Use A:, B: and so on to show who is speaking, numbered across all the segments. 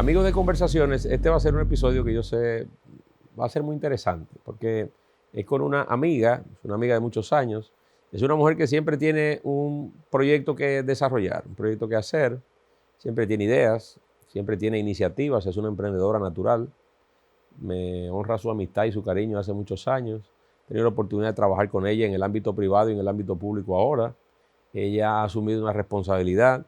A: Amigos de Conversaciones, este va a ser un episodio que yo sé va a ser muy interesante porque es con una amiga de muchos años. Es una mujer que siempre tiene un proyecto que desarrollar, un proyecto que hacer, siempre tiene ideas, siempre tiene iniciativas, es una emprendedora natural. Me honra su amistad y su cariño hace muchos años. He tenido la oportunidad de trabajar con ella en el ámbito privado y en el ámbito público ahora. Ella ha asumido una responsabilidad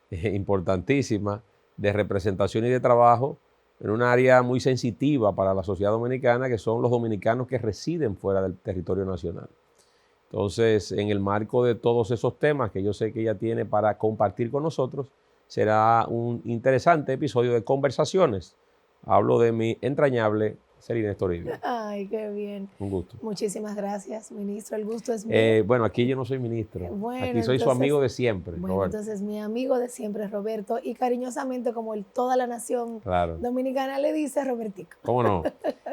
A: importantísima de representación y de trabajo en un área muy sensitiva para la sociedad dominicana, que son los dominicanos que residen fuera del territorio nacional. Entonces, en el marco de todos esos temas que yo sé que ella tiene para compartir con nosotros, será un interesante episodio de Conversaciones. Hablo de mi entrañable Celina Toribio.
B: Ay, qué bien.
A: Un gusto.
B: Muchísimas gracias, ministro. El gusto es mío.
A: Bueno, aquí yo no soy ministro.
B: Bueno,
A: aquí soy su amigo de siempre,
B: bueno,
A: Roberto.
B: entonces mi amigo de siempre, Roberto, y cariñosamente, como toda la nación dominicana le dice, Robertico.
A: ¿Cómo no?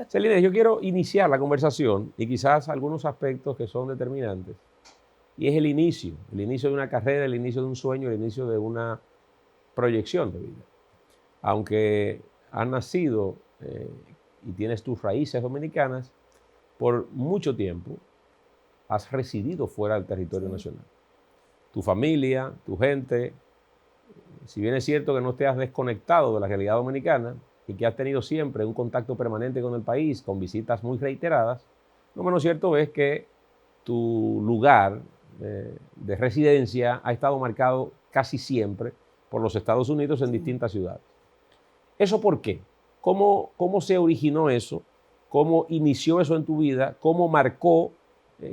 A: Celina, yo quiero iniciar la conversación y quizás algunos aspectos que son determinantes. Y es el inicio de una carrera, el inicio de un sueño, el inicio de una proyección de vida. Aunque has nacido y tienes tus raíces dominicanas, por mucho tiempo has residido fuera del territorio nacional. Tu familia, tu gente, si bien es cierto que no te has desconectado de la realidad dominicana y que has tenido siempre un contacto permanente con el país, con visitas muy reiteradas, lo menos cierto es que tu lugar de residencia ha estado marcado casi siempre por los Estados Unidos en distintas ciudades. ¿Eso por qué? ¿Cómo se originó eso? ¿Cómo inició eso en tu vida? ¿Cómo marcó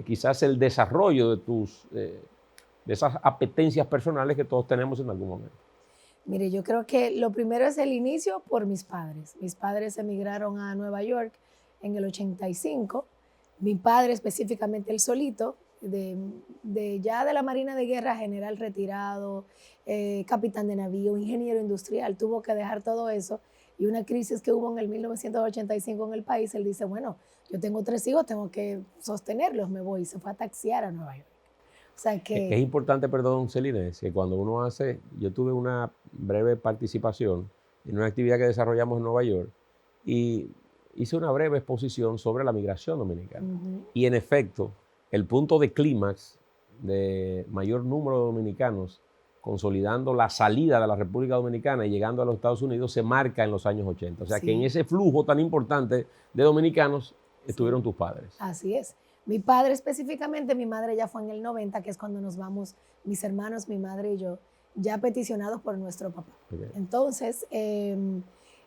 A: quizás el desarrollo de esas apetencias personales que todos tenemos en algún momento?
B: Mire, yo creo que lo primero es el inicio por mis padres. Mis padres emigraron a Nueva York en el 85. Mi padre específicamente, él solito, ya de la Marina de Guerra, general retirado, capitán de navío, ingeniero industrial, tuvo que dejar todo eso. Y una crisis que hubo en el 1985 en el país, él dice, bueno, yo tengo 3 hijos, tengo que sostenerlos, me voy. Y se fue a taxiar a Nueva York. O sea que...
A: Es importante, perdón, Celina, que cuando uno yo tuve una breve participación en una actividad que desarrollamos en Nueva York y hice una breve exposición sobre la migración dominicana. Y en efecto, el punto de clímax de mayor número de dominicanos consolidando la salida de la República Dominicana y llegando a los Estados Unidos se marca en los años 80. O sea que en ese flujo tan importante de dominicanos estuvieron tus padres.
B: Así es. Mi padre específicamente, mi madre ya fue en el 90, que es cuando nos vamos, mis hermanos, mi madre y yo, ya peticionados por nuestro papá. Okay. Entonces,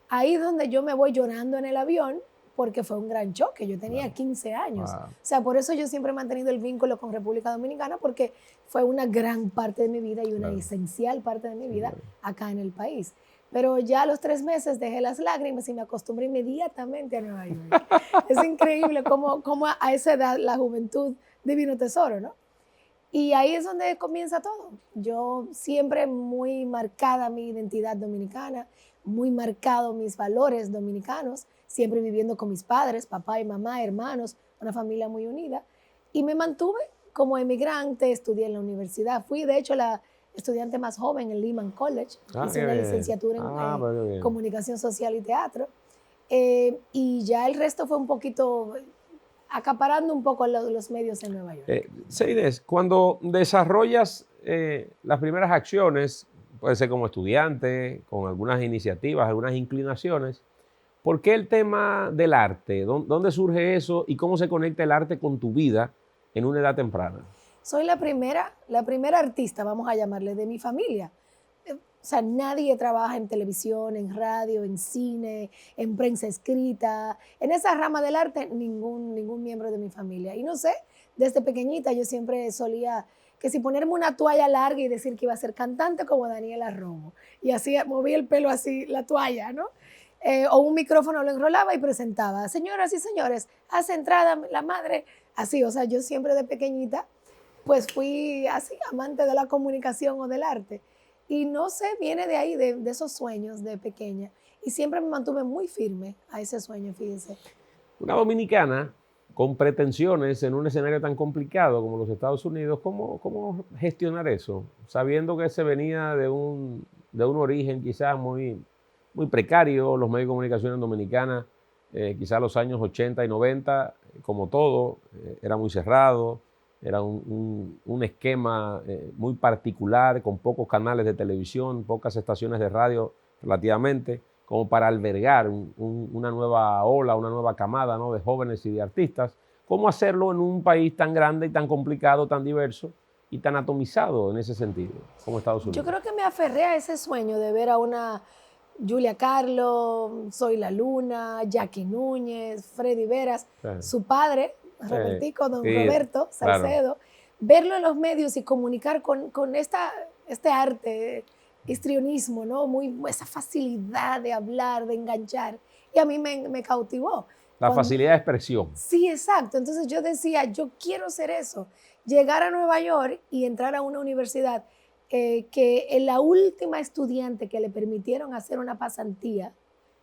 B: ahí es donde yo me voy llorando en el avión, porque fue un gran choque. Yo tenía 15 años. Wow. O sea, por eso yo siempre he mantenido el vínculo con República Dominicana, porque fue una gran parte de mi vida y una esencial parte de mi vida acá en el país. Pero ya a los 3 meses dejé las lágrimas y me acostumbré inmediatamente a Nueva York. Es increíble cómo a esa edad la juventud divino tesoro, ¿no? Y ahí es donde comienza todo. Yo siempre muy marcada mi identidad dominicana, muy marcado mis valores dominicanos, siempre viviendo con mis padres, papá y mamá, hermanos, una familia muy unida. Y me mantuve como emigrante, estudié en la universidad. Fui, de hecho, la estudiante más joven en Lehman College. Hice una licenciatura en comunicación social y teatro. Y ya el resto fue un poquito acaparando un poco los medios en Nueva York.
A: Celine, cuando desarrollas las primeras acciones, puede ser como estudiante, con algunas iniciativas, algunas inclinaciones, ¿por qué el tema del arte? ¿Dónde surge eso y cómo se conecta el arte con tu vida en una edad temprana?
B: Soy la primera artista, vamos a llamarle, de mi familia. O sea, nadie trabaja en televisión, en radio, en cine, en prensa escrita. En esa rama del arte, ningún miembro de mi familia. Y no sé, desde pequeñita yo siempre solía que si ponerme una toalla larga y decir que iba a ser cantante como Daniela Romo. Y así movía el pelo así, la toalla, ¿no? O un micrófono lo enrolaba y presentaba. Señoras y señores, hace entrada la madre. Así, o sea, yo siempre de pequeñita pues fui así, amante de la comunicación o del arte. Y no sé, viene de ahí, de esos sueños de pequeña. Y siempre me mantuve muy firme a ese sueño, fíjense.
A: Una dominicana con pretensiones en un escenario tan complicado como los Estados Unidos, ¿cómo gestionar eso? Sabiendo que se venía de un origen quizás muy muy precario. Los medios de comunicación en Dominicana, quizás los años 80 y 90, como todo, era muy cerrado, era un esquema muy particular, con pocos canales de televisión, pocas estaciones de radio relativamente, como para albergar una nueva ola, una nueva camada, ¿no?, de jóvenes y de artistas. ¿Cómo hacerlo en un país tan grande y tan complicado, tan diverso y tan atomizado en ese sentido, como Estados Unidos?
B: Yo creo que me aferré a ese sueño de ver a una Julia Carlo, Soy la Luna, Jackie Núñez, Freddy Veras,
A: Claro.
B: su padre, Robertico, don
A: Sí,
B: Roberto
A: claro.
B: Salcedo, verlo en los medios y comunicar con este arte, histrionismo, ¿no? Esa facilidad de hablar, de enganchar. Y a mí me cautivó.
A: La facilidad de expresión.
B: Sí, exacto. Entonces yo decía, yo quiero ser eso. Llegar a Nueva York y entrar a una universidad que la última estudiante que le permitieron hacer una pasantía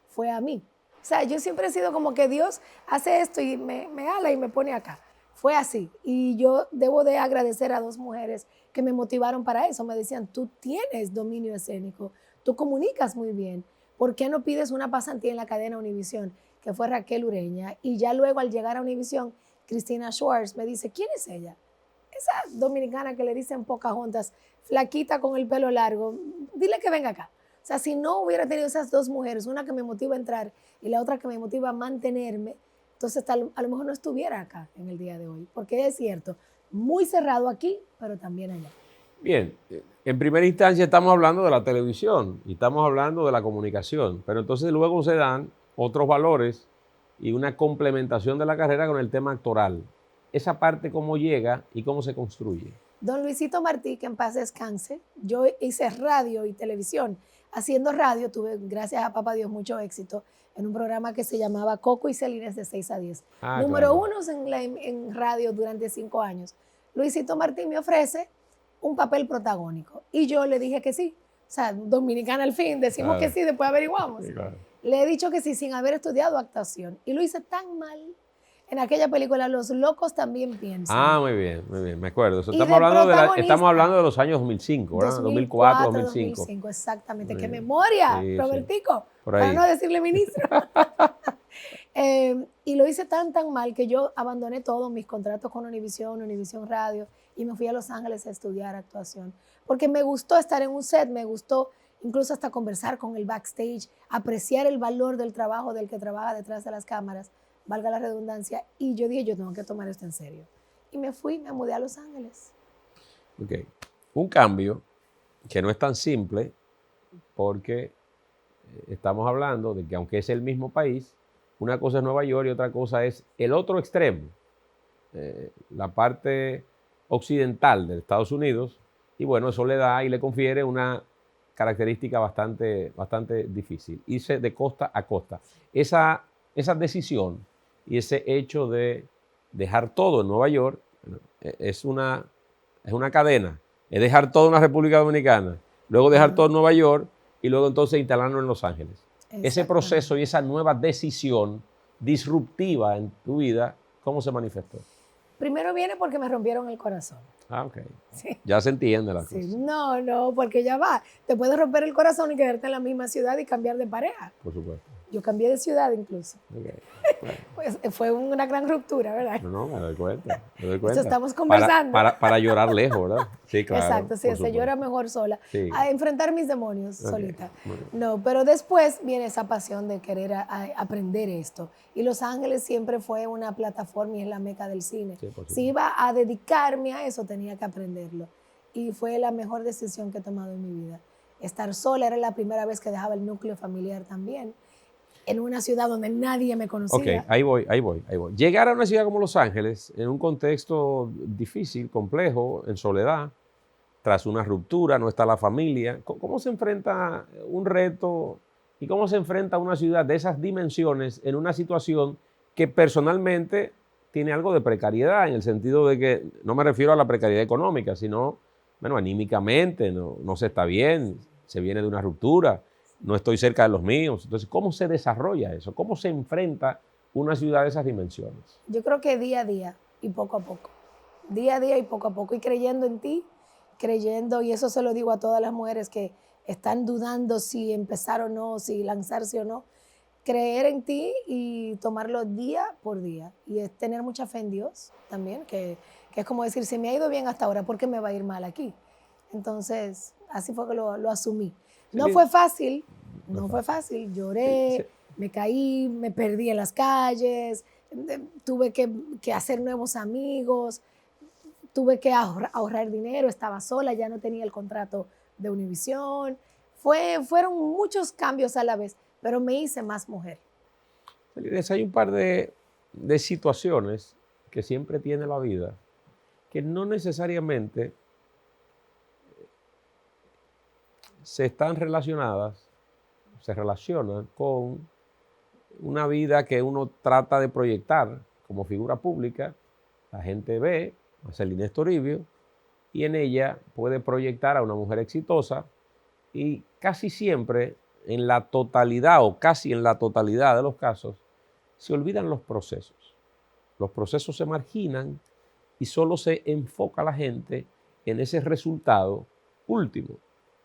B: fue a mí. O sea, yo siempre he sido como que Dios hace esto y me ala y me pone acá. Fue así. Y yo debo de agradecer a dos mujeres que me motivaron para eso. Me decían, tú tienes dominio escénico, tú comunicas muy bien. ¿Por qué no pides una pasantía en la cadena Univisión? Que fue Raquel Ureña. Y ya luego al llegar a Univisión, Cristina Schwartz me dice, ¿quién es ella? Esa dominicana que le dicen Pocahontas, flaquita con el pelo largo, dile que venga acá. O sea, si no hubiera tenido esas dos mujeres, una que me motiva a entrar y la otra que me motiva a mantenerme, entonces a lo mejor no estuviera acá en el día de hoy. Porque es cierto, muy cerrado aquí, pero también allá.
A: Bien, en primera instancia estamos hablando de la televisión y estamos hablando de la comunicación, pero entonces luego se dan otros valores y una complementación de la carrera con el tema actoral. Esa parte, ¿cómo llega y cómo se construye?
B: Don Luisito Martí, que en paz descanse, yo hice radio y televisión. Haciendo radio tuve, gracias a Papá Dios, mucho éxito en un programa que se llamaba Coco y Celines de 6 a 10. Número
A: Claro.
B: 1 en radio durante 5 años. Luisito Martí me ofrece un papel protagónico y yo le dije que sí. O sea, dominicana al fin, decimos
A: Claro.
B: que sí, después averiguamos.
A: Sí, claro.
B: Le he dicho que sí sin haber estudiado actuación y lo hice tan mal. En aquella película, Los locos también piensan.
A: Muy bien, me acuerdo.
B: Y de
A: Estamos hablando de los años 2005, ¿verdad? 2004, 2005.
B: 2005, exactamente.
A: Muy
B: ¡Qué
A: bien.
B: memoria,
A: Sí,
B: Robertico!
A: Por ahí.
B: Para no decirle ministro. Y lo hice tan mal que yo abandoné todos mis contratos con Univisión Radio, y me fui a Los Ángeles a estudiar actuación. Porque me gustó estar en un set, me gustó incluso hasta conversar con el backstage, apreciar el valor del trabajo del que trabaja detrás de las cámaras, valga la redundancia, y yo dije, yo tengo que tomar esto en serio. Y me mudé a Los Ángeles.
A: Ok. Un cambio que no es tan simple porque estamos hablando de que aunque es el mismo país, una cosa es Nueva York y otra cosa es el otro extremo, la parte occidental de Estados Unidos, y bueno, eso le da y le confiere una característica bastante difícil, irse de costa a costa. Esa decisión y ese hecho de dejar todo en Nueva York es una cadena, es dejar todo en la República Dominicana, luego dejar todo en Nueva York y luego entonces instalarlo en Los Ángeles. Ese proceso y esa nueva decisión disruptiva en tu vida, ¿cómo se manifestó?
B: Primero viene porque me rompieron el corazón.
A: Ok.
B: Sí.
A: Ya se entiende la cosa.
B: Sí. No, porque ya va. Te puedes romper el corazón y quedarte en la misma ciudad y cambiar de pareja.
A: Por supuesto.
B: Yo cambié de ciudad incluso.
A: Okay. Bueno.
B: Pues fue una gran ruptura, ¿verdad?
A: No, me doy cuenta.
B: Eso estamos conversando.
A: Para llorar lejos, ¿verdad? Sí, claro.
B: Exacto, sí, se llora mejor sola.
A: Sí.
B: A enfrentar mis demonios solita.
A: Bueno.
B: No, pero después viene esa pasión de querer aprender esto. Y Los Ángeles siempre fue una plataforma y es la meca del cine.
A: Sí,
B: si iba a dedicarme a eso, tenía que aprenderlo. Y fue la mejor decisión que he tomado en mi vida. Estar sola era la primera vez que dejaba el núcleo familiar también, en una ciudad donde nadie me conocía.
A: Ok, ahí voy. Llegar a una ciudad como Los Ángeles, en un contexto difícil, complejo, en soledad, tras una ruptura, no está la familia. ¿Cómo se enfrenta un reto y cómo se enfrenta una ciudad de esas dimensiones en una situación que personalmente tiene algo de precariedad, en el sentido de que no me refiero a la precariedad económica, sino, bueno, anímicamente no se está bien, se viene de una ruptura, no estoy cerca de los míos? Entonces, ¿cómo se desarrolla eso? ¿Cómo se enfrenta una ciudad de esas dimensiones?
B: Yo creo que día a día y poco a poco. Día a día y poco a poco. Y creyendo en ti, creyendo, y eso se lo digo a todas las mujeres que están dudando si empezar o no, si lanzarse o no, creer en ti y tomarlo día por día. Y es tener mucha fe en Dios también, que es como decir, si me ha ido bien hasta ahora, ¿por qué me va a ir mal aquí? Entonces, así fue que lo asumí. No fue fácil, no fue fácil. Lloré, me caí, me perdí en las calles, tuve que hacer nuevos amigos, tuve que ahorrar dinero, estaba sola, ya no tenía el contrato de Univisión. Fueron muchos cambios a la vez, pero me hice más mujer.
A: Celines, hay un par de situaciones que siempre tiene la vida que no necesariamente se relacionan con una vida que uno trata de proyectar como figura pública. La gente ve a Celines Toribio y en ella puede proyectar a una mujer exitosa y casi siempre, en la totalidad o casi en la totalidad de los casos, se olvidan los procesos. Los procesos se marginan y solo se enfoca la gente en ese resultado último.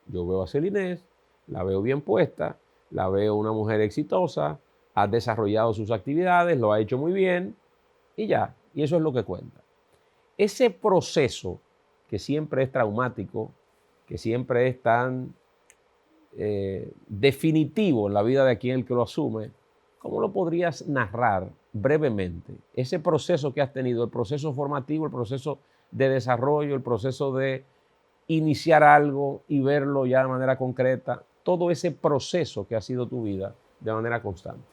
A: Yo veo a Celines, la veo bien puesta, la veo una mujer exitosa, ha desarrollado sus actividades, lo ha hecho muy bien y ya, y eso es lo que cuenta. Ese proceso que siempre es traumático, que siempre es tan definitivo en la vida de quien el que lo asume, ¿cómo lo podrías narrar brevemente? Ese proceso que has tenido, el proceso formativo, el proceso de desarrollo, el proceso de iniciar algo y verlo ya de manera concreta, todo ese proceso que ha sido tu vida de manera constante.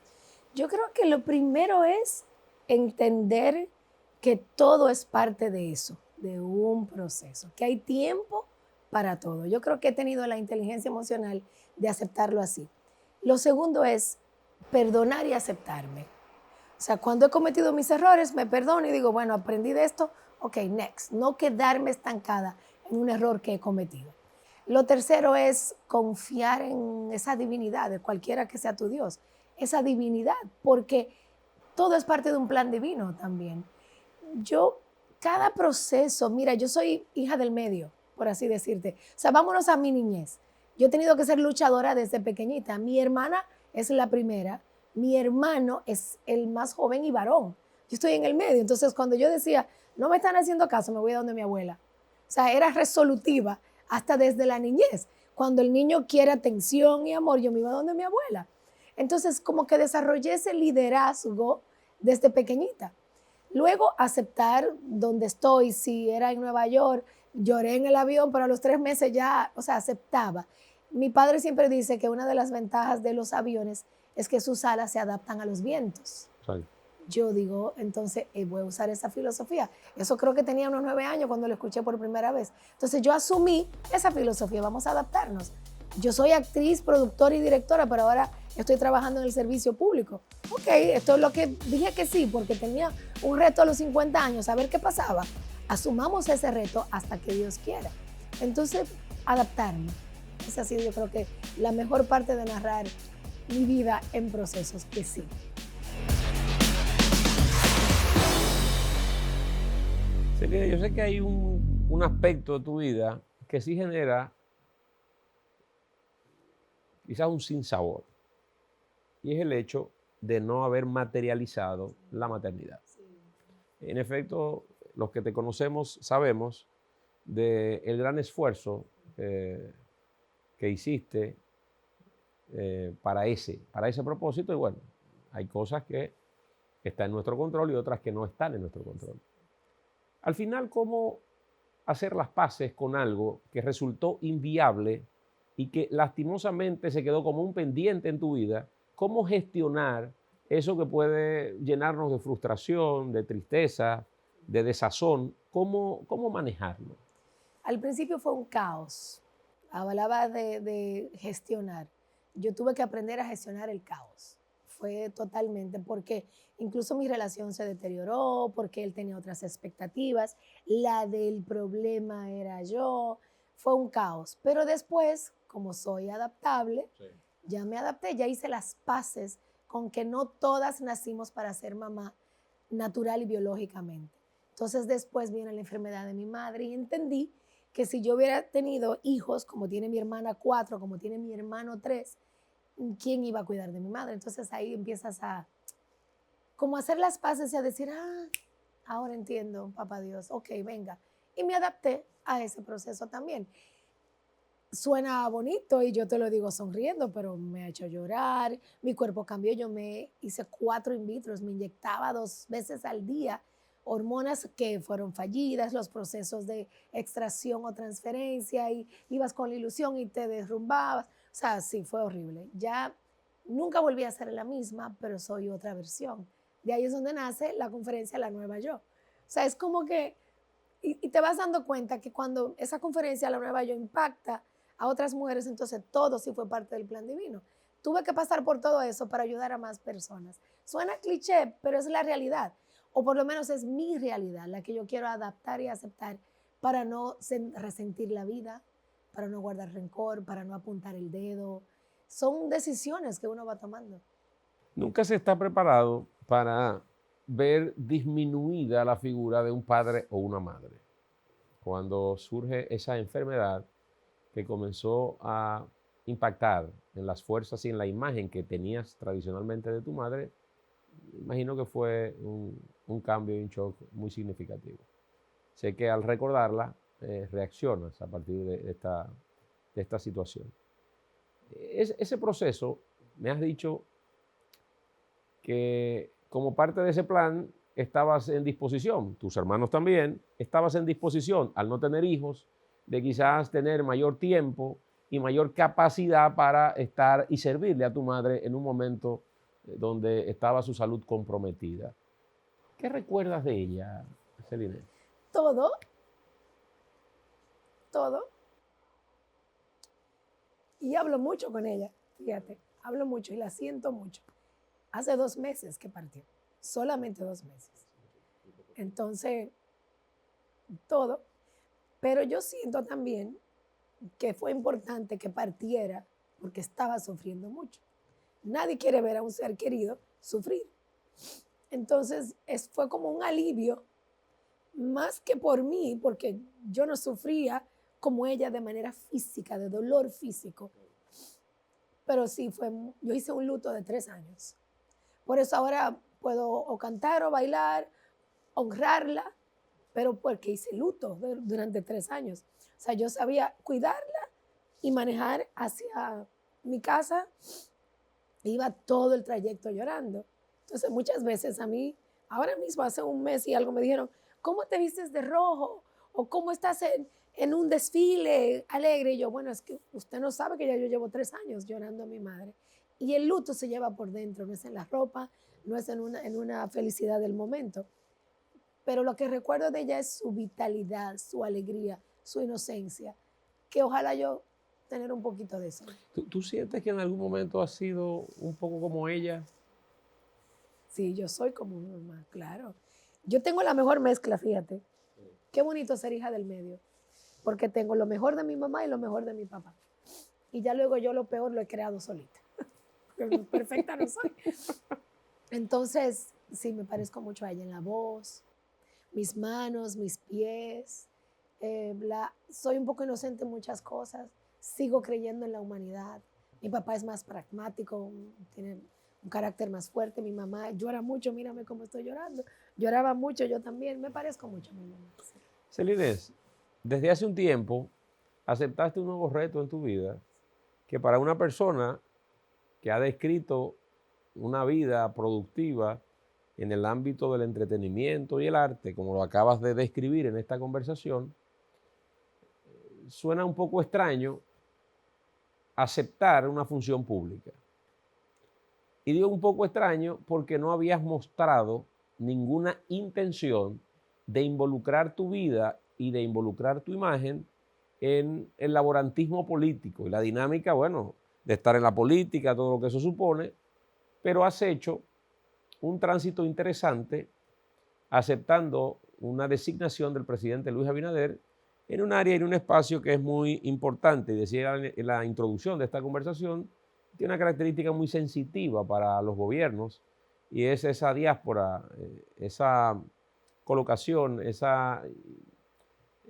B: Yo creo que lo primero es entender que todo es parte de eso, de un proceso, que hay tiempo para todo. Yo creo que he tenido la inteligencia emocional de aceptarlo así. Lo segundo es perdonar y aceptarme. O sea, cuando he cometido mis errores, me perdono y digo, bueno, aprendí de esto, ok, next. No quedarme estancada en un error que he cometido. Lo tercero es confiar en esa divinidad, de cualquiera que sea tu Dios, esa divinidad, porque todo es parte de un plan divino también. Cada proceso, mira, yo soy hija del medio, por así decirte. O sea, vámonos a mi niñez. Yo he tenido que ser luchadora desde pequeñita. Mi hermana es la primera, mi hermano es el más joven y varón. Yo estoy en el medio. Entonces, cuando yo decía, no me están haciendo caso, me voy a donde mi abuela. O sea, era resolutiva hasta desde la niñez. Cuando el niño quiere atención y amor, yo me iba donde mi abuela. Entonces, como que desarrollé ese liderazgo desde pequeñita. Luego, aceptar dónde estoy. Si era en Nueva York, lloré en el avión, pero a los 3 meses ya, o sea, aceptaba. Mi padre siempre dice que una de las ventajas de los aviones es que sus alas se adaptan a los vientos.
A: Sí.
B: Yo digo, entonces voy a usar esa filosofía. Eso creo que tenía unos 9 años cuando lo escuché por primera vez. Entonces yo asumí esa filosofía, vamos a adaptarnos. Yo soy actriz, productora y directora, pero ahora estoy trabajando en el servicio público. Ok, esto es lo que dije que sí, porque tenía un reto a los 50 años, a ver qué pasaba. Asumamos ese reto hasta que Dios quiera. Entonces, adaptarme. Esa ha sido, yo creo que la mejor parte de narrar mi vida en procesos, que sí.
A: Celines, yo sé que hay un aspecto de tu vida que sí genera quizás un sinsabor, y es el hecho de no haber materializado la maternidad. Sí. En efecto, los que te conocemos sabemos del gran esfuerzo que hiciste para ese propósito, y bueno, hay cosas que están en nuestro control y otras que no están en nuestro control. Al final, ¿cómo hacer las paces con algo que resultó inviable y que lastimosamente se quedó como un pendiente en tu vida? ¿Cómo gestionar eso que puede llenarnos de frustración, de tristeza, de desazón? ¿Cómo manejarlo?
B: Al principio fue un caos. Hablaba de gestionar. Yo tuve que aprender a gestionar el caos. Fue totalmente, porque incluso mi relación se deterioró, porque él tenía otras expectativas, la del problema era yo, fue un caos. Pero después, como soy adaptable, sí, ya me adapté, ya hice las paces con que no todas nacimos para ser mamá natural y biológicamente. Entonces después viene la enfermedad de mi madre y entendí que si yo hubiera tenido hijos, como tiene mi hermana 4, como tiene mi hermano 3, ¿quién iba a cuidar de mi madre? Entonces ahí empiezas a como hacer las paces y a decir, ahora entiendo, papá Dios, ok, venga. Y me adapté a ese proceso también. Suena bonito y yo te lo digo sonriendo, pero me ha hecho llorar, mi cuerpo cambió, yo me hice 4 in vitros, me inyectaba 2 veces al día hormonas que fueron fallidas, los procesos de extracción o transferencia, y ibas con la ilusión y te derrumbabas. O sea, sí, fue horrible. Ya nunca volví a ser la misma, pero soy otra versión. De ahí es donde nace la conferencia La Nueva Yo. O sea, es como que, y te vas dando cuenta que cuando esa conferencia La Nueva Yo impacta a otras mujeres, entonces todo sí fue parte del plan divino. Tuve que pasar por todo eso para ayudar a más personas. Suena cliché, pero es la realidad, o por lo menos es mi realidad, la que yo quiero adaptar y aceptar para no resentir la vida, para no guardar rencor, para no apuntar el dedo. Son decisiones que uno va tomando.
A: Nunca se está preparado para ver disminuida la figura de un padre o una madre. Cuando surge esa enfermedad que comenzó a impactar en las fuerzas y en la imagen que tenías tradicionalmente de tu madre, imagino que fue un cambio y un shock muy significativo. Sé que al recordarla reaccionas a partir de esta situación. Ese proceso, me has dicho que como parte de ese plan estabas en disposición, tus hermanos también, estabas en disposición al no tener hijos, de quizás tener mayor tiempo y mayor capacidad para estar y servirle a tu madre en un momento donde estaba su salud comprometida. ¿Qué recuerdas de ella, Celine?
B: Todo, todo. Y hablo mucho con ella, fíjate, hablo mucho y la siento mucho. Hace 2 meses que partió, solamente 2 meses. Entonces, todo. Pero yo siento también que fue importante que partiera porque estaba sufriendo mucho. Nadie quiere ver a un ser querido sufrir. Entonces, fue como un alivio, más que por mí, porque yo no sufría como ella de manera física, de dolor físico. Pero sí, yo hice un luto de 3 años. Por eso ahora puedo o cantar o bailar, honrarla, pero porque hice luto durante 3 años. O sea, yo sabía cuidarla y manejar hacia mi casa. Iba todo el trayecto llorando. Entonces, muchas veces a mí, ahora mismo hace 1 mes y algo, me dijeron, ¿cómo te vistes de rojo? ¿O cómo estás en un desfile alegre? Y yo, bueno, es que usted no sabe que ya yo llevo 3 años llorando a mi madre. Y el luto se lleva por dentro, no es en la ropa, no es en una felicidad del momento. Pero lo que recuerdo de ella es su vitalidad, su alegría, su inocencia, que ojalá yo tener un poquito de eso.
A: ¿Tú sientes que en algún momento has sido un poco como ella?
B: Sí, yo soy como mi mamá, claro. Yo tengo la mejor mezcla, fíjate. Qué bonito ser hija del medio, porque tengo lo mejor de mi mamá y lo mejor de mi papá. Y ya luego yo lo peor lo he creado solita. Perfecta no soy. Entonces, sí, me parezco mucho a ella en la voz, mis manos, mis pies. Soy un poco inocente en muchas cosas. Sigo creyendo en la humanidad. Mi papá es más pragmático, tiene un carácter más fuerte. Mi mamá llora mucho, mírame cómo estoy llorando. Lloraba mucho, yo también. Me parezco mucho a mi mamá. Sí.
A: Celines, desde hace un tiempo aceptaste un nuevo reto en tu vida que para una persona que ha descrito una vida productiva en el ámbito del entretenimiento y el arte, como lo acabas de describir en esta conversación, suena un poco extraño aceptar una función pública. Y digo un poco extraño porque no habías mostrado ninguna intención de involucrar tu vida y de involucrar tu imagen en el laborantismo político y la dinámica, bueno, de estar en la política, todo lo que eso supone, pero has hecho un tránsito interesante aceptando una designación del presidente Luis Abinader en un área, en un espacio que es muy importante. Y decía en la introducción de esta conversación, tiene una característica muy sensitiva para los gobiernos y es esa diáspora, esa colocación, esa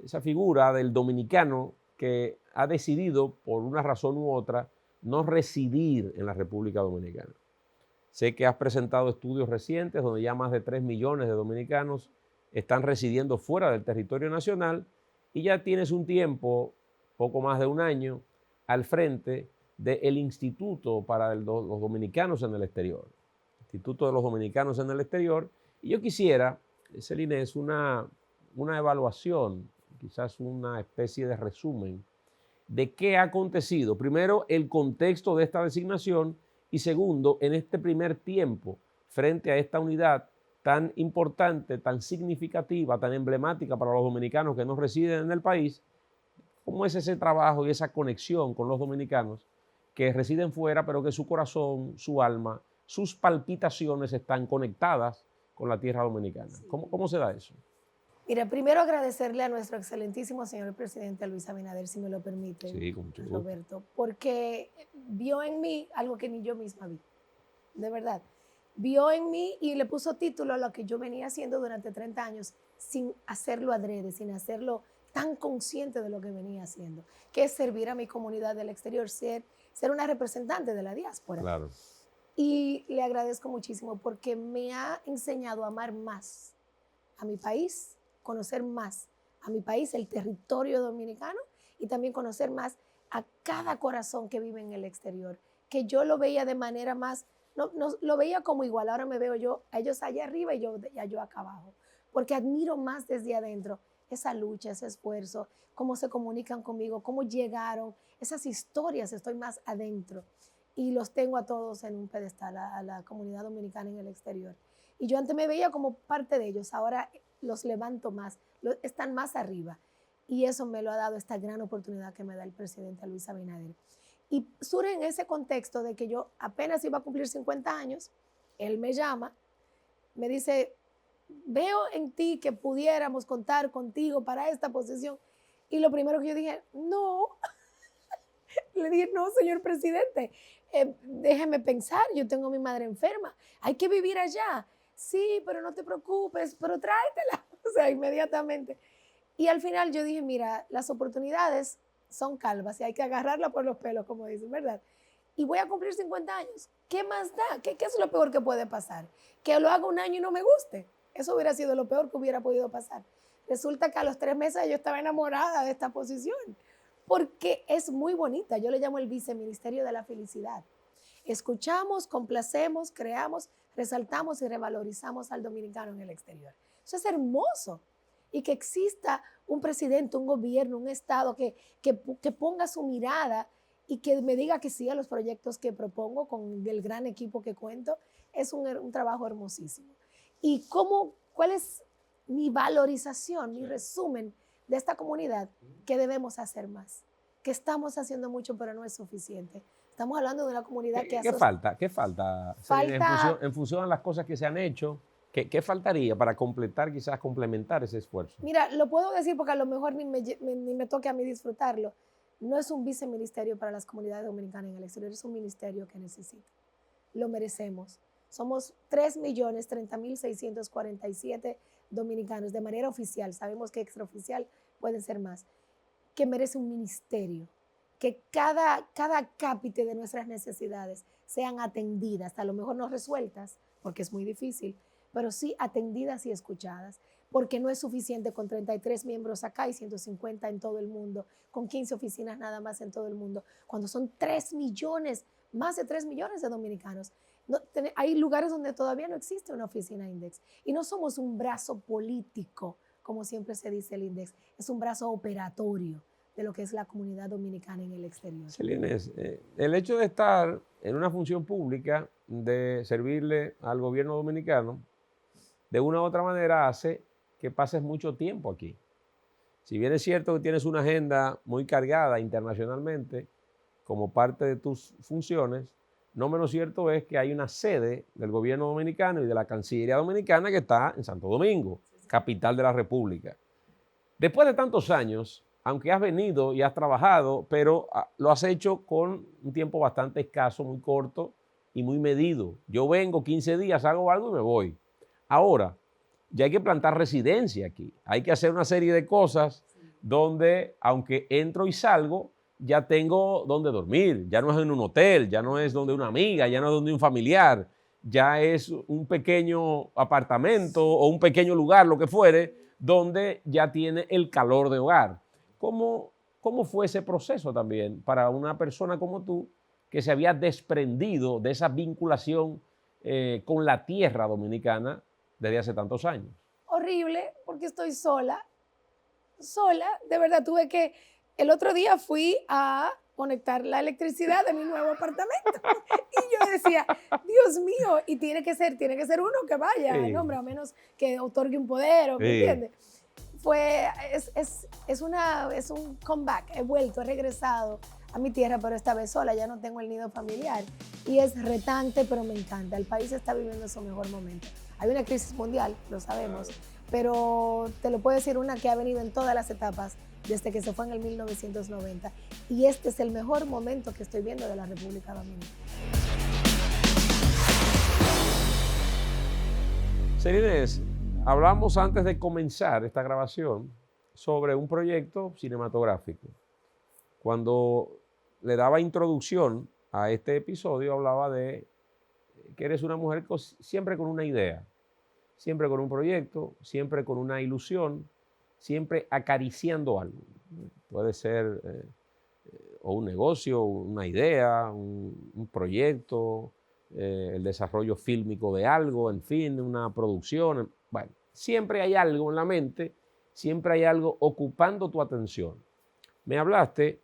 A: esa figura del dominicano que ha decidido, por una razón u otra, no residir en la República Dominicana. Sé que has presentado estudios recientes donde ya más de 3 millones de dominicanos están residiendo fuera del territorio nacional y ya tienes un tiempo, poco más de un año, al frente del Instituto para los Dominicanos en el Exterior. Instituto de los Dominicanos en el Exterior. Y yo quisiera, Celines, una evaluación, quizás una especie de resumen de qué ha acontecido. Primero, el contexto de esta designación y segundo, en este primer tiempo, frente a esta unidad tan importante, tan significativa, tan emblemática para los dominicanos que no residen en el país, ¿cómo es ese trabajo y esa conexión con los dominicanos que residen fuera, pero que su corazón, su alma, sus palpitaciones están conectadas con la tierra dominicana? Sí. ¿Cómo se da eso?
B: Mira, primero agradecerle a nuestro excelentísimo señor presidente Luis Abinader, si me lo permite,
A: sí, con mucho gusto,
B: Roberto, porque vio en mí algo que ni yo misma vi, de verdad. Vio en mí y le puso título a lo que yo venía haciendo durante 30 años sin hacerlo adrede, sin hacerlo tan consciente de lo que venía haciendo, que es servir a mi comunidad del exterior, ser una representante de la diáspora.
A: Claro.
B: Y le agradezco muchísimo porque me ha enseñado a amar más a mi país, conocer más a mi país, el territorio dominicano, y también conocer más a cada corazón que vive en el exterior, que yo lo veía de manera más, no lo veía como igual, ahora me veo yo a ellos allá arriba y yo acá abajo, porque admiro más desde adentro esa lucha, ese esfuerzo, cómo se comunican conmigo, cómo llegaron, esas historias, estoy más adentro y los tengo a todos en un pedestal, a la comunidad dominicana en el exterior. Y yo antes me veía como parte de ellos, ahora los levanto más, están más arriba. Y eso me lo ha dado esta gran oportunidad que me da el presidente Luis Abinader. Y surge en ese contexto de que yo apenas iba a cumplir 50 años, él me llama, me dice, veo en ti que pudiéramos contar contigo para esta posición. Y lo primero que yo dije, no. Le dije, no, señor presidente, déjeme pensar, yo tengo a mi madre enferma, hay que vivir allá. Sí, pero no te preocupes, pero tráetela. O sea, inmediatamente. Y al final yo dije, mira, las oportunidades son calvas y hay que agarrarla por los pelos, como dicen, ¿verdad? Y voy a cumplir 50 años. ¿Qué más da? ¿Qué es lo peor que puede pasar? Que lo haga un año y no me guste. Eso hubiera sido lo peor que hubiera podido pasar. Resulta que a los 3 meses yo estaba enamorada de esta posición, porque es muy bonita. Yo le llamo el viceministerio de la felicidad. Escuchamos, complacemos, creamos, resaltamos y revalorizamos al dominicano en el exterior. Eso es hermoso. Y que exista un presidente, un gobierno, un Estado que ponga su mirada y que me diga que sí a los proyectos que propongo con el gran equipo que cuento, es un trabajo hermosísimo. ¿Y cuál es mi valorización, mi resumen de esta comunidad? Que debemos hacer más, que estamos haciendo mucho pero no es suficiente. Estamos hablando de una comunidad que...
A: ¿Qué falta? ¿Qué falta? En función a las cosas que se han hecho, ¿qué faltaría para completar, quizás complementar ese esfuerzo?
B: Mira, lo puedo decir porque a lo mejor ni me toque a mí disfrutarlo. No es un viceministerio para las comunidades dominicanas en el exterior, es un ministerio que necesita. Lo merecemos. Somos 3.030.647 dominicanos de manera oficial. Sabemos que extraoficial pueden ser más. Que merece un ministerio. Que cada cápite de nuestras necesidades sean atendidas, a lo mejor no resueltas, porque es muy difícil, pero sí atendidas y escuchadas, porque no es suficiente con 33 miembros acá y 150 en todo el mundo, con 15 oficinas nada más en todo el mundo, cuando son 3 millones, más de 3 millones de dominicanos. Hay lugares donde todavía no existe una oficina INDEX y no somos un brazo político, como siempre se dice el INDEX, es un brazo operatorio de lo que es la comunidad dominicana en el exterior.
A: Celines, el hecho de estar en una función pública, de servirle al gobierno dominicano, de una u otra manera hace que pases mucho tiempo aquí. Si bien es cierto que tienes una agenda muy cargada internacionalmente como parte de tus funciones, no menos cierto es que hay una sede del gobierno dominicano y de la Cancillería Dominicana que está en Santo Domingo, capital de la República. Después de tantos años, aunque has venido y has trabajado, pero lo has hecho con un tiempo bastante escaso, muy corto y muy medido. Yo vengo 15 días, hago algo y me voy. Ahora, ya hay que plantar residencia aquí. Hay que hacer una serie de cosas donde aunque entro y salgo, ya tengo donde dormir, ya no es en un hotel, ya no es donde una amiga, ya no es donde un familiar, ya es un pequeño apartamento o un pequeño lugar, lo que fuere, donde ya tiene el calor de hogar. ¿Cómo fue ese proceso también para una persona como tú que se había desprendido de esa vinculación con la tierra dominicana desde hace tantos años?
B: Horrible, porque estoy sola, de verdad el otro día fui a conectar la electricidad de mi nuevo apartamento y yo decía, Dios mío, y tiene que ser uno que vaya,
A: Sí.
B: no, hombre, a menos que otorgue un poder, ¿me
A: Sí.
B: entiendes? Es un comeback, he regresado a mi tierra, pero esta vez sola, ya no tengo el nido familiar y es retante, pero me encanta, el país está viviendo su mejor momento. Hay una crisis mundial, lo sabemos, pero te lo puedo decir, una que ha venido en todas las etapas desde que se fue en el 1990 y este es el mejor momento que estoy viendo de la República Dominicana.
A: Celines, hablamos antes de comenzar esta grabación sobre un proyecto cinematográfico. Cuando le daba introducción a este episodio, hablaba de que eres una mujer siempre con una idea, siempre con un proyecto, siempre con una ilusión, siempre acariciando algo. Puede ser o un negocio, una idea, un proyecto, el desarrollo fílmico de algo, en fin, una producción. Bueno, siempre hay algo en la mente, siempre hay algo ocupando tu atención. Me hablaste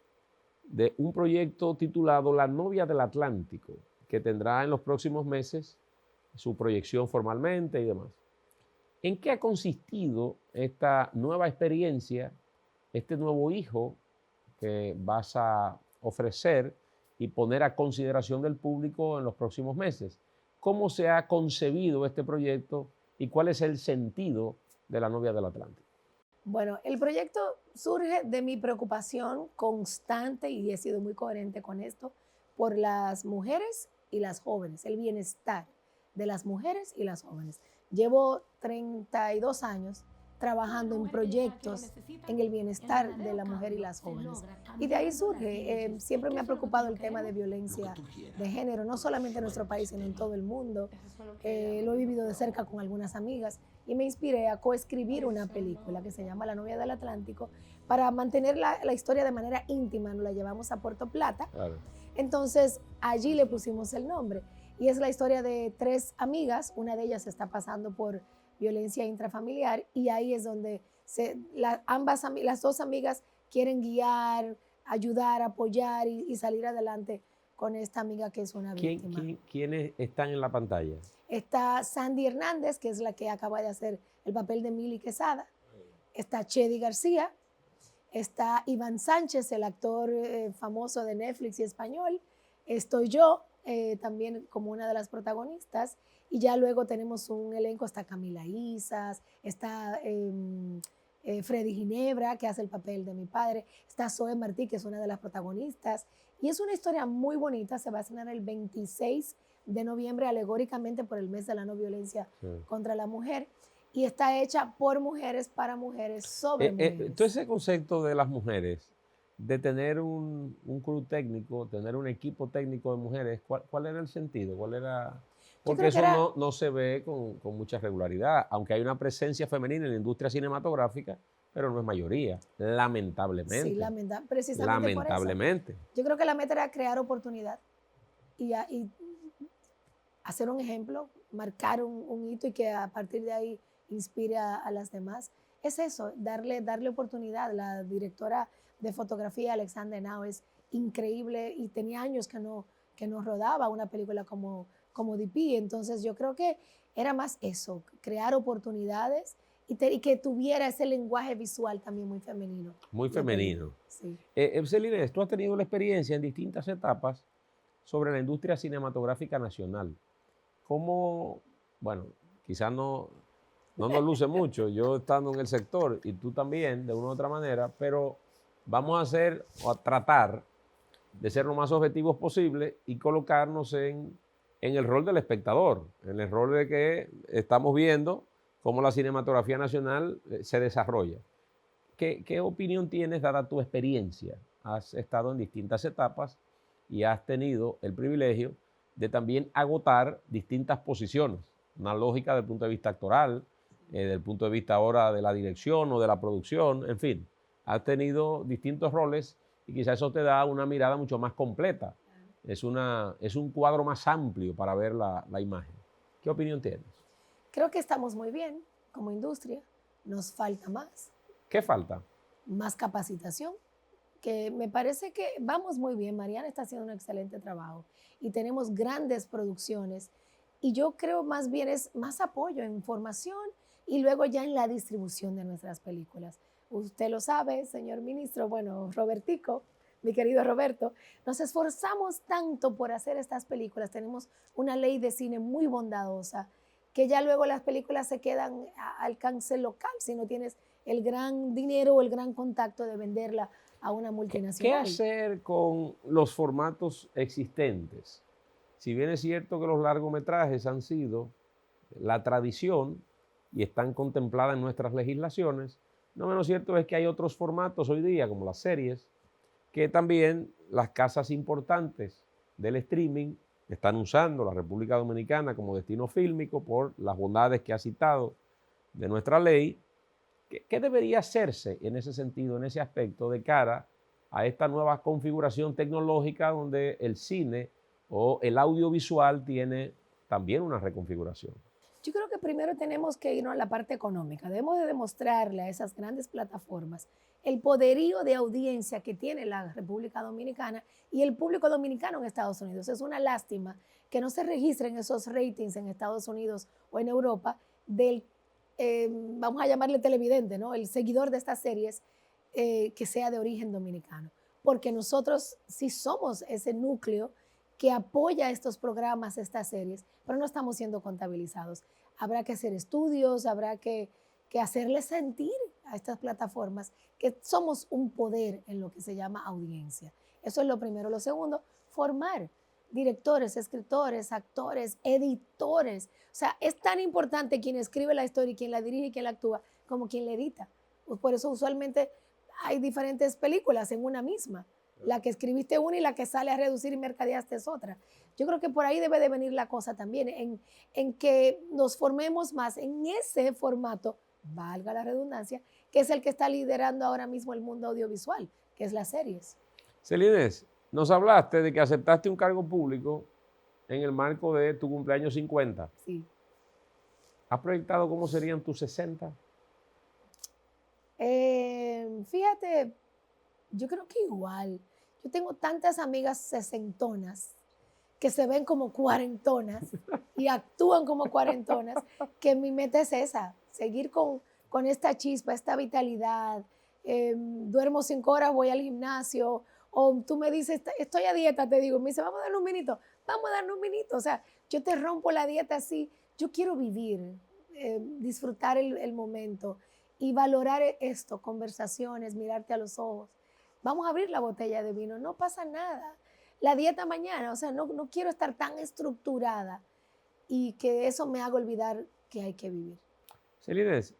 A: de un proyecto titulado La novia del Atlántico, que tendrá en los próximos meses su proyección formalmente y demás. ¿En qué ha consistido esta nueva experiencia, este nuevo hijo que vas a ofrecer y poner a consideración del público en los próximos meses? ¿Cómo se ha concebido este proyecto y cuál es el sentido de La novia del Atlántico?
B: Bueno, el proyecto surge de mi preocupación constante, y he sido muy coherente con esto, por las mujeres y las jóvenes, el bienestar de las mujeres y las jóvenes. Llevo 32 años trabajando en proyectos en el bienestar de la mujer y las jóvenes. Y de ahí surge, siempre me ha preocupado el tema de violencia de género, no solamente en nuestro país, sino en todo el mundo. Lo he vivido de cerca con algunas amigas y me inspiré a coescribir una película que se llama La novia del Atlántico para mantener la historia de manera íntima. Nos la llevamos a Puerto Plata. Claro. Entonces allí le pusimos el nombre y es la historia de 3 amigas. Una de ellas está pasando por violencia intrafamiliar y ahí es donde las 2 amigas quieren guiar, ayudar, apoyar y salir adelante con esta amiga que es una víctima.
A: ¿Quiénes están en la pantalla?
B: Está Sandy Hernández, que es la que acaba de hacer el papel de Mili Quesada. Está Chedi García. Está Iván Sánchez, el actor famoso de Netflix y español. Estoy yo, también como una de las protagonistas. Y ya luego tenemos un elenco, está Camila Isas, está Freddy Ginebra, que hace el papel de mi padre, está Zoe Martí, que es una de las protagonistas. Y es una historia muy bonita, se va a estrenar el 26 de noviembre, alegóricamente por el mes de la no violencia contra la mujer. Y está hecha por mujeres, para mujeres, sobre mujeres.
A: Todo ese concepto de las mujeres, de tener un crew técnico, tener un equipo técnico de mujeres, ¿cuál era el sentido? ¿Cuál era? Porque eso no se ve con mucha regularidad, aunque hay una presencia femenina en la industria cinematográfica, pero no es mayoría, lamentablemente.
B: Sí, precisamente
A: lamentablemente.
B: Por eso. Yo creo que la meta era crear oportunidad y hacer un ejemplo, marcar un hito y que a partir de ahí inspire a las demás. Es eso, darle oportunidad. La directora de fotografía, Alexandra Henao, es increíble y tenía años que no rodaba una película como DP. Entonces yo creo que era más eso, crear oportunidades y que tuviera ese lenguaje visual también muy femenino.
A: Muy femenino.
B: Sí.
A: Celines, tú has tenido la experiencia en distintas etapas sobre la industria cinematográfica nacional. ¿Cómo, bueno, quizás no nos luce mucho, yo estando en el sector y tú también, de una u otra manera, pero vamos a tratar de ser lo más objetivos posible y colocarnos en el rol del espectador, en el rol de que estamos viendo cómo la cinematografía nacional se desarrolla. ¿qué opinión tienes dada tu experiencia? Has estado en distintas etapas y has tenido el privilegio de también agotar distintas posiciones, una lógica del punto de vista actoral, del punto de vista ahora de la dirección o de la producción, en fin, has tenido distintos roles y quizás eso te da una mirada mucho más completa. Es un cuadro más amplio para ver la imagen. ¿Qué opinión tienes?
B: Creo que estamos muy bien como industria. Nos falta más.
A: ¿Qué falta?
B: Más capacitación, que me parece que vamos muy bien. Mariana está haciendo un excelente trabajo y tenemos grandes producciones. Y yo creo más bien es más apoyo en formación y luego ya en la distribución de nuestras películas. Usted lo sabe, señor ministro, bueno, Robertico, mi querido Roberto, nos esforzamos tanto por hacer estas películas. Tenemos una ley de cine muy bondadosa, que ya luego las películas se quedan a alcance local si no tienes el gran dinero o el gran contacto de venderla a una
A: ¿Qué
B: multinacional.
A: hacer con los formatos existentes? Si bien es cierto que los largometrajes han sido la tradición y están contempladas en nuestras legislaciones, no menos cierto es que hay otros formatos hoy día, como las series, que también las casas importantes del streaming están usando la República Dominicana como destino fílmico por las bondades que ha citado de nuestra ley. ¿Qué debería hacerse en ese sentido, en ese aspecto, de cara a esta nueva configuración tecnológica donde el cine o el audiovisual tiene también una reconfiguración?
B: Yo creo que primero tenemos que irnos a la parte económica. Debemos de demostrarle a esas grandes plataformas el poderío de audiencia que tiene la República Dominicana y el público dominicano en Estados Unidos. Es una lástima que no se registren esos ratings en Estados Unidos o en Europa del, vamos a llamarle televidente, ¿no? El seguidor de estas series que sea de origen dominicano. Porque nosotros sí somos ese núcleo que apoya estos programas, estas series, pero no estamos siendo contabilizados. Habrá que hacer estudios, habrá que hacerles sentir a estas plataformas que somos un poder en lo que se llama audiencia. Eso es lo primero. Lo segundo, formar directores, escritores, actores, editores. O sea, es tan importante quien escribe la historia y quien la dirige y quien la actúa como quien la edita. Por eso usualmente hay diferentes películas en una misma. La que escribiste una y la que sale a reducir y mercadeaste es otra. Yo creo que por ahí debe de venir la cosa también, en que nos formemos más en ese formato, valga la redundancia, que es el que está liderando ahora mismo el mundo audiovisual, que es las series.
A: Celines, nos hablaste de que aceptaste un cargo público en el marco de tu cumpleaños 50.
B: Sí.
A: ¿Has proyectado cómo serían tus 60?
B: Fíjate, yo creo que igual. Yo tengo tantas amigas sesentonas que se ven como cuarentonas y actúan como cuarentonas, que mi meta es esa, seguir con esta chispa, esta vitalidad. Duermo 5 horas, voy al gimnasio, o tú me dices, estoy a dieta, te digo, me dice, vamos a darle un minuto, vamos a darle un minuto. O sea, yo te rompo la dieta así. Yo quiero vivir, disfrutar el momento y valorar esto, conversaciones, mirarte a los ojos. Vamos a abrir la botella de vino, no pasa nada. La dieta mañana, o sea, no quiero estar tan estructurada y que eso me haga olvidar que hay que vivir.
A: Celines,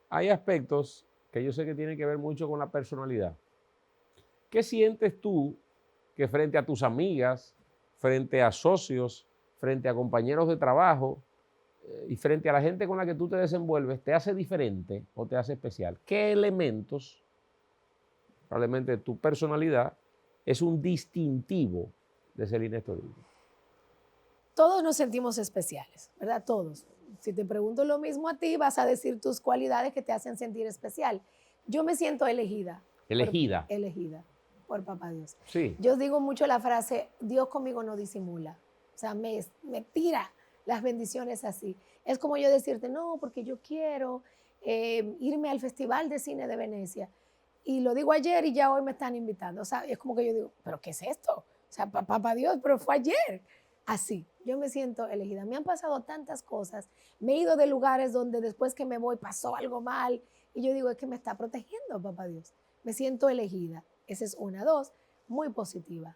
A: hay aspectos que yo sé que tienen que ver mucho con la personalidad. ¿Qué sientes tú que frente a tus amigas, frente a socios, frente a compañeros de trabajo y frente a la gente con la que tú te desenvuelves, te hace diferente o te hace especial? ¿Qué elementos, probablemente tu personalidad, es un distintivo de Celines Toribio?
B: Todos nos sentimos especiales, ¿verdad? Todos. Si te pregunto lo mismo a ti, vas a decir tus cualidades que te hacen sentir especial. Yo me siento elegida.
A: Elegida.
B: Elegida por Papá Dios.
A: Sí.
B: Yo digo mucho la frase, Dios conmigo no disimula. O sea, me tira las bendiciones así. Es como yo decirte, no, porque yo quiero irme al Festival de Cine de Venecia. Y lo digo ayer y ya hoy me están invitando. O sea, es como que yo digo, ¿pero qué es esto? O sea, Papá Dios, pero fue ayer. Así, yo me siento elegida. Me han pasado tantas cosas. Me he ido de lugares donde después que me voy pasó algo mal. Y yo digo, es que me está protegiendo, Papá Dios. Me siento elegida. Esa es una. 2, muy positiva.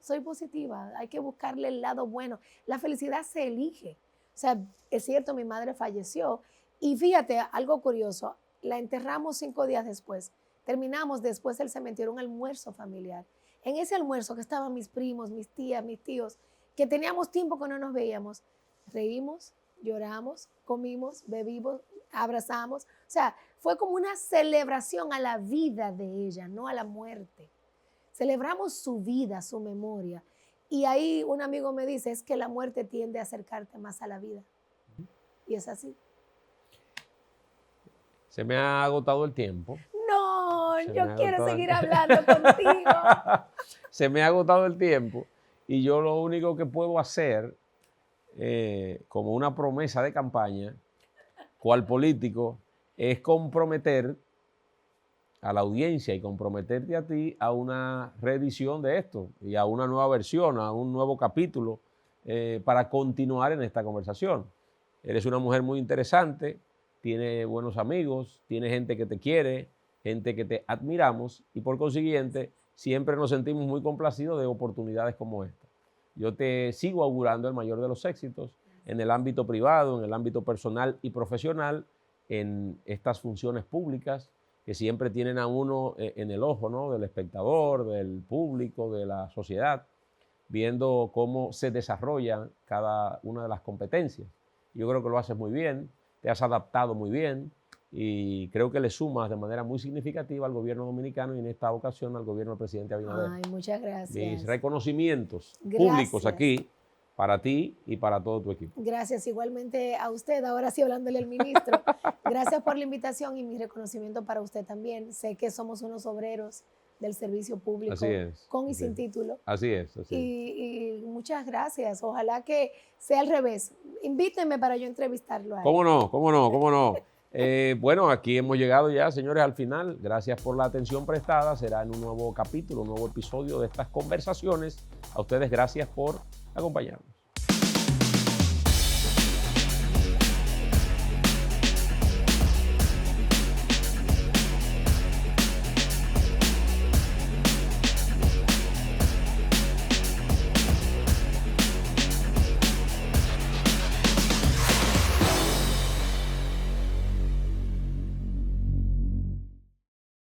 B: Soy positiva. Hay que buscarle el lado bueno. La felicidad se elige. O sea, es cierto, mi madre falleció. Y fíjate, algo curioso. la enterramos 5 días después. Terminamos después del cementerio un almuerzo familiar. En ese almuerzo que estaban mis primos, mis tías, mis tíos, que teníamos tiempo que no nos veíamos, reímos, lloramos, comimos, bebimos, abrazamos. O sea, fue como una celebración a la vida de ella, no a la muerte. Celebramos su vida, su memoria. Y ahí un amigo me dice, es que la muerte tiende a acercarte más a la vida. Y es así.
A: Se me ha agotado el tiempo.
B: No, yo quiero seguir hablando contigo.
A: Se me ha agotado el tiempo y yo lo único que puedo hacer, como una promesa de campaña, cual político, es comprometer a la audiencia y comprometerte a ti a una reedición de esto y a una nueva versión, a un nuevo capítulo para continuar en esta conversación. Eres una mujer muy interesante, tienes buenos amigos, tienes gente que te quiere, gente que te admiramos y por consiguiente siempre nos sentimos muy complacidos de oportunidades como esta. Yo te sigo augurando el mayor de los éxitos en el ámbito privado, en el ámbito personal y profesional, en estas funciones públicas que siempre tienen a uno en el ojo, ¿no?, del espectador, del público, de la sociedad, viendo cómo se desarrollan cada una de las competencias. Yo creo que lo haces muy bien, te has adaptado muy bien y creo que le sumas de manera muy significativa al gobierno dominicano y en esta ocasión al gobierno del presidente Abinader.
B: Ay, muchas gracias.
A: Mis reconocimientos públicos aquí para ti y para todo tu equipo.
B: Gracias, igualmente a usted, ahora sí hablándole al ministro. Gracias por la invitación y mi reconocimiento para usted también. Sé que somos unos obreros del servicio público,
A: así es,
B: con y sin título.
A: Así es.
B: Y muchas gracias. Ojalá que sea al revés. Invítenme para yo entrevistarlo a él.
A: ¿Cómo no? ¿Cómo no? ¿Cómo no? Bueno, aquí hemos llegado ya, señores, al final. Gracias por la atención prestada. Será en un nuevo capítulo, un nuevo episodio de estas conversaciones. A ustedes, gracias por acompañarnos.